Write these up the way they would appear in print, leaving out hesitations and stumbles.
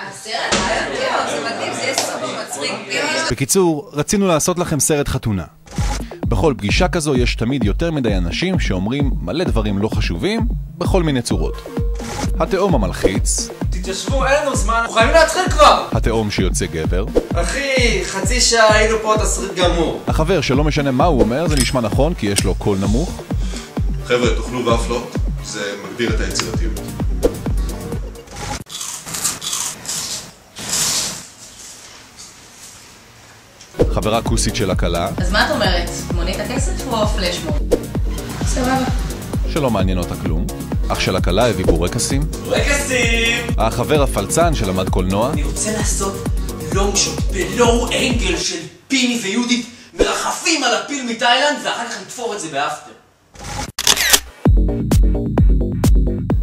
הסרט היה טוב, זה מדהים, זה יהיה סופר מצחיק. בקיצור, רצינו לעשות לכם סרט חתונה. בכל פגישה כזו יש תמיד יותר מדי אנשים שאומרים מלא דברים לא חשובים בכל מיני צורות. התאום המלחיץ, תתיישבו, אין לנו זמן, אנחנו חייבים להתחיל כבר! התאום שיוצא גבר, אחי, חצי שעה היינו פה תסריט גמור. החבר שלא משנה מה הוא אומר, זה נשמע נכון כי יש לו קול נמוך. חבר'ה, תאכלו ופלות, זה מגביר את היצירתיות. חברה כוסית של הכלה, אז מה את אומרת? מונית הכסף או פלשמור? סבבה. שלא מעניין אותה כלום. אח של הכלה הביא בורקסים. בורקסים! החבר הפלצן שלמד קולנוע. אני רוצה לעשות לונג שוט בלואו אנגל של פיני ויהודית מרחפים על הפיל מתאילנד ואחר כך נתפור את זה באפטר.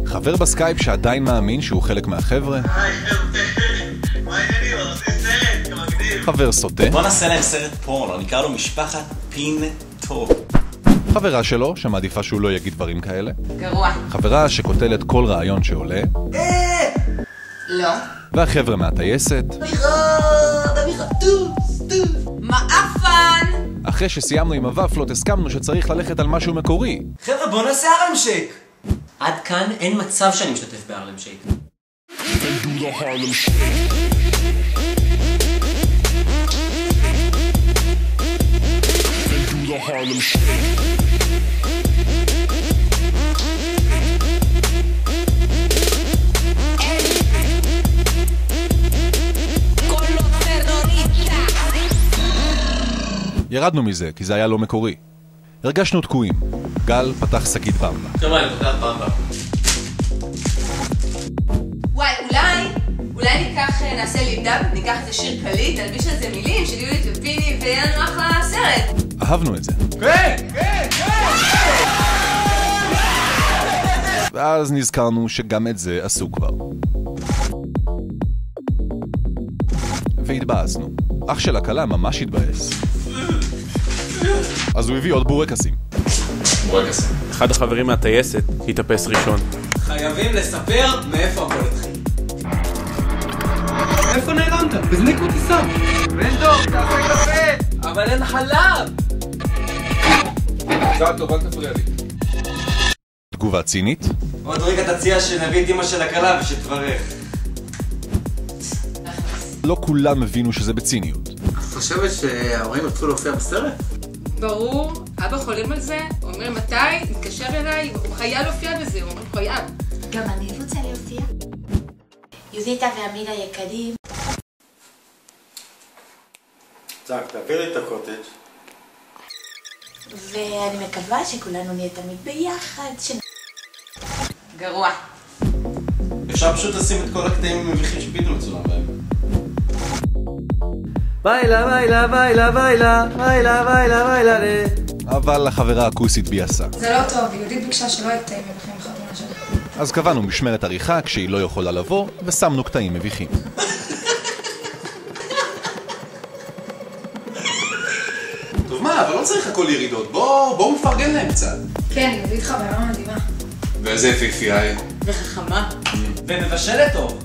חבר בסקייפ שעדיין מאמין שהוא חלק מהחבר'ה. חבר סוטה. בוא נעשה להם סרט פורנו, נקרא לו משפחת פינטו. חברה שלו שמעדיפה שהוא לא יגיד דברים כאלה. גרוע. חברה שקוטלת כל רעיון שעולה. לא. והחבר'ה מהטייסת. מאפן! אחרי שסיימנו עם הוואפלות הסכמנו שצריך ללכת על משהו מקורי. חבר'ה, בוא נעשה ארלם שייק. עד כאן אין מצב שאני משתתף בארלם שייק. ירדנו מזה כי זה היה לא מקורי. הרגשנו תקועים. גל פתח שקית במבה. חבר'ה, אני פותח במבה. וואי, אולי ניקח, נעשה ליבדאפ, ניקח איזה שיר קליט, נלביש על זה מילים של יהודית ופיני ויהיה לנו אחלה סרט. אהבנו את זה. כן, כן, כן! ואז נזכרנו שגם את זה עשו כבר. והתבאסנו. אח של הכלה ממש התבאס. אז הוא הביא עוד בורקסים. בורקסים. אחד החברים מהטייסת התאפס ראשון. חייבים לספר מאיפה הכל התחיל. איפה נעלמת? הזניקו אותי שם. בן דור, תעשה קפה! אבל אין חלב! זה טוב, אל תפריע לי. תגובה צינית. עוד רגע תציע שנביא את אמא של הכלה ושתברך. לא כולם הבינו שזה בציניות. את חושבת שההורים ירצו להופיע בסרט? ברור, אבא חולם על זה, אומר מתי, מתקשר אליי, הוא חייב להופיע בזה, הוא אומר חייב. גם אני רוצה להופיע. יהודיתה ואמינה יקרים. צ'ק, תעביר לי את הקוטג'. ואני מקווה שכולנו נהיה תמיד ביחד. גרוע. אפשר פשוט לשים את כל הקטעים המביכים שפתאום מצולם בהם. ביילה, ביילה, ביילה, ביילה, ביילה, ביילה, ביילה, אבל החברה הכוסית ביאסה. זה לא טוב, יהודית ביקשה שלא יהיה קטעים מביכים בחתונה שלה. אז קבענו משמרת עריכה כשהיא לא יכולה לבוא, ושמנו קטעים מביכים. טוב מה, אבל לא צריך הכל ירידות. בואו מפרגן להם קצת. כן, יהודית חברה מדהימה. ואיזה יפהפייה היא. וחכמה. ומבשלת טוב.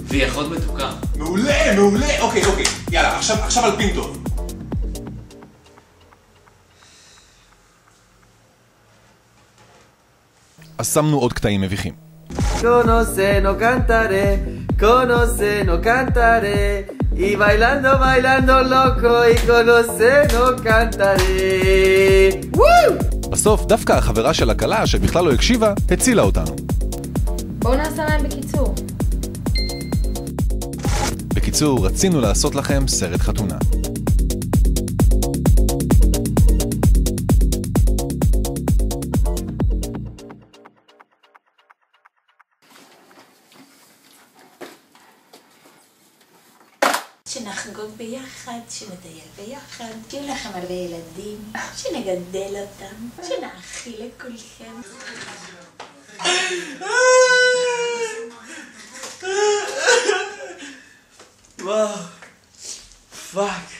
והיא אחות מתוקה. מעולה, מעולה. אוקיי, יאללה, עכשיו על פינטו. אז שמנו עוד קטעים מביכים. Conoce, no cantaré, conoce, no cantaré, y bailando, bailando loco, y conoce, no cantaré. בסוף דווקא החברה של הכלה שבכלל לא הקשיבה, הצילה אותנו. בואו נעשה להם בקיצור. בקיצור, רצינו לעשות לכם סרט חתונה. שנחגוג ביחד, שנטייל ביחד, שיהיו לכם הרבה ילדים, שנגדל אותם, שנאכיל את כולכם. וואו, פאק.